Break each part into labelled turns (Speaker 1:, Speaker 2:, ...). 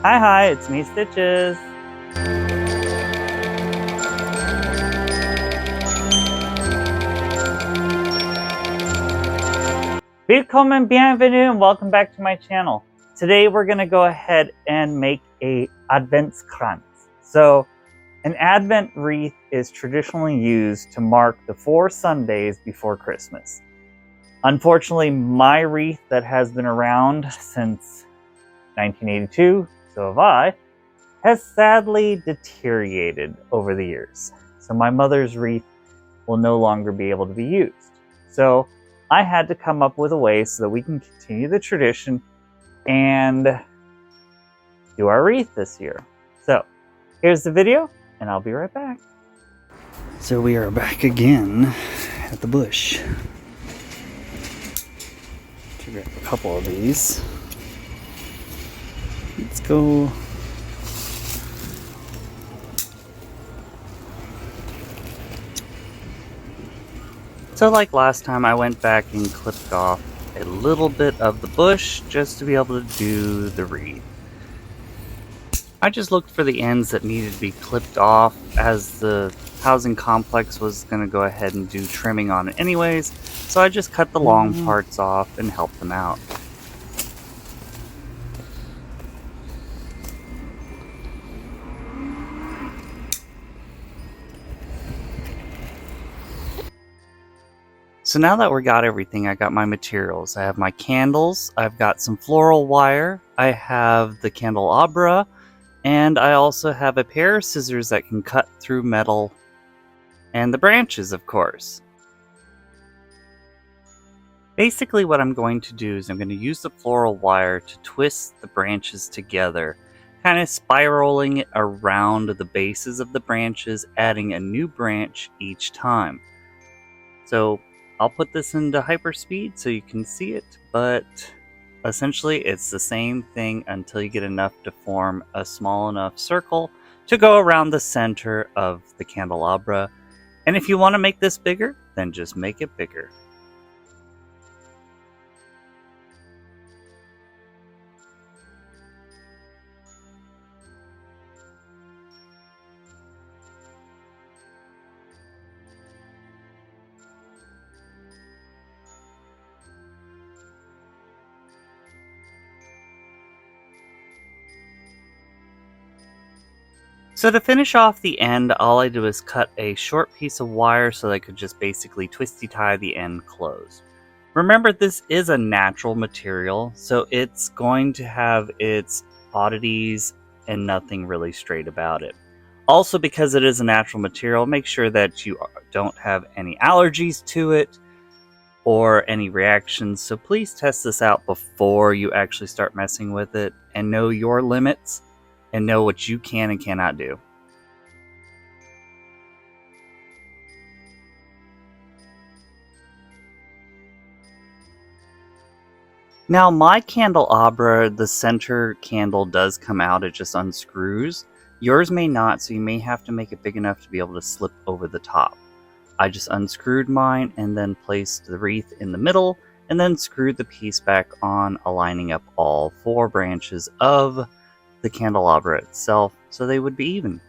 Speaker 1: Hi, it's me, Stitches. Willkommen, bienvenue, and welcome back to my channel. Today we're going to go ahead and make a Adventskranz. So, an Advent wreath is traditionally used to mark the 4 Sundays before Christmas. Unfortunately, my wreath that has been around since 1982, so have I, has sadly deteriorated over the years. So my mother's wreath will no longer be able to be used. So I had to come up with a way so that we can continue the tradition and do our wreath this year. So here's the video, and I'll be right back.
Speaker 2: So we are back again at the bush. To grab a couple of these. Let's go. So like last time, I went back and clipped off a little bit of the bush just to be able to do the wreath. I just looked for the ends that needed to be clipped off, as the housing complex was going to go ahead and do trimming on it anyways, so I just cut the long parts off and helped them out. So now that we got everything, I got my materials. I have my candles, I've got some floral wire, I have the candelabra, and I also have a pair of scissors that can cut through metal, and the branches, of course. Basically what I'm going to do is I'm going to use the floral wire to twist the branches together, kind of spiraling it around the bases of the branches, adding a new branch each time. So I'll put this into hyperspeed so you can see it, but essentially it's the same thing until you get enough to form a small enough circle to go around the center of the candelabra. And if you want to make this bigger, then just make it bigger. So to finish off the end, all I do is cut a short piece of wire so that I could just basically twisty tie the end closed. Remember, this is a natural material, so it's going to have its oddities and nothing really straight about it. Also, because it is a natural material, make sure that you don't have any allergies to it or any reactions, so please test this out before you actually start messing with it and know your limits and know what you can and cannot do. Now my candelabra, the center candle does come out, it just unscrews. Yours may not, so you may have to make it big enough to be able to slip over the top. I just unscrewed mine and then placed the wreath in the middle and then screwed the piece back on, aligning up all 4 branches of the candelabra itself so they would be even.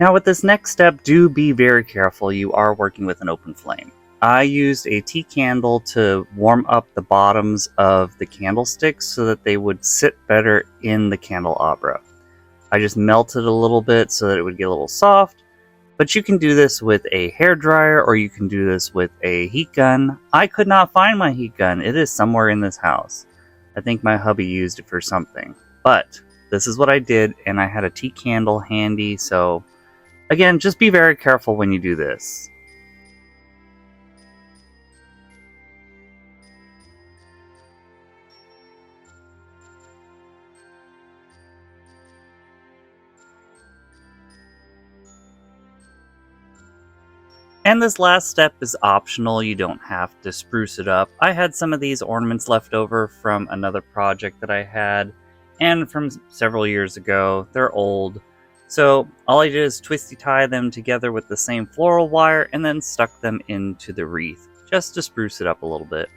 Speaker 2: Now with this next step, do be very careful. You are working with an open flame. I used a tea candle to warm up the bottoms of the candlesticks so that they would sit better in the candelabra. I just melted a little bit so that it would get a little soft, but you can do this with a hairdryer or you can do this with a heat gun. I could not find my heat gun. It is somewhere in this house. I think my hubby used it for something, but this is what I did, and I had a tea candle handy, so again, just be very careful when you do this. And this last step is optional, you don't have to spruce it up. I had some of these ornaments left over from another project that I had, and from several years ago. They're old, So all I did is twisty tie them together with the same floral wire and then stuck them into the wreath, just to spruce it up a little bit.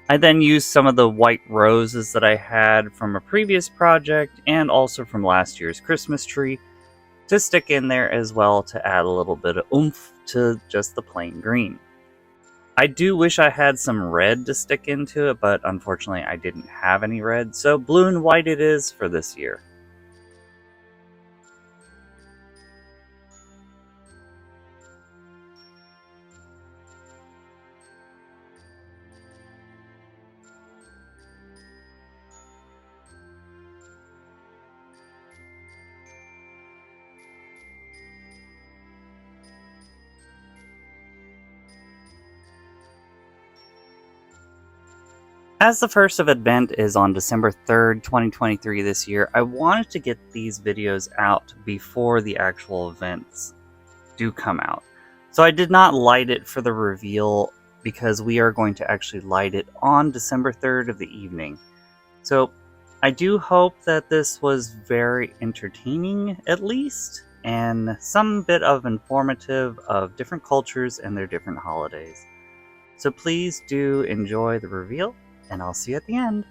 Speaker 2: I then used some of the white roses that I had from a previous project and also from last year's Christmas tree to stick in there as well to add a little bit of oomph to just the plain green. I do wish I had some red to stick into it, but unfortunately I didn't have any red, so blue and white it is for this year. As the first of Advent is on December 3rd, 2023 this year, I wanted to get these videos out before the actual events do come out. So I did not light it for the reveal because we are going to actually light it on December 3rd of the evening. So I do hope that this was very entertaining at least, and some bit of informative of different cultures and their different holidays. So please do enjoy the reveal, and I'll see you at the end.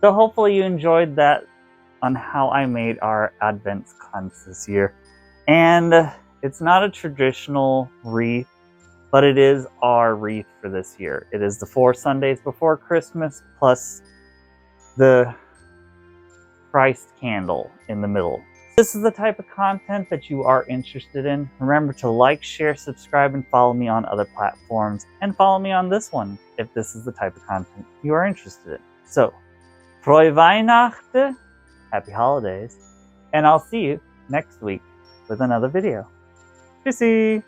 Speaker 1: So hopefully you enjoyed that on how I made our Adventskrantz this year. And it's not a traditional wreath, but it is our wreath for this year. It is the 4 Sundays before Christmas plus the Christ candle in the middle. If this is the type of content that you are interested in, remember to like, share, subscribe, and follow me on other platforms, and follow me on this one if this is the type of content you are interested in. So, Frohe Weihnachten, happy holidays, and I'll see you next week with another video. Tschüssi!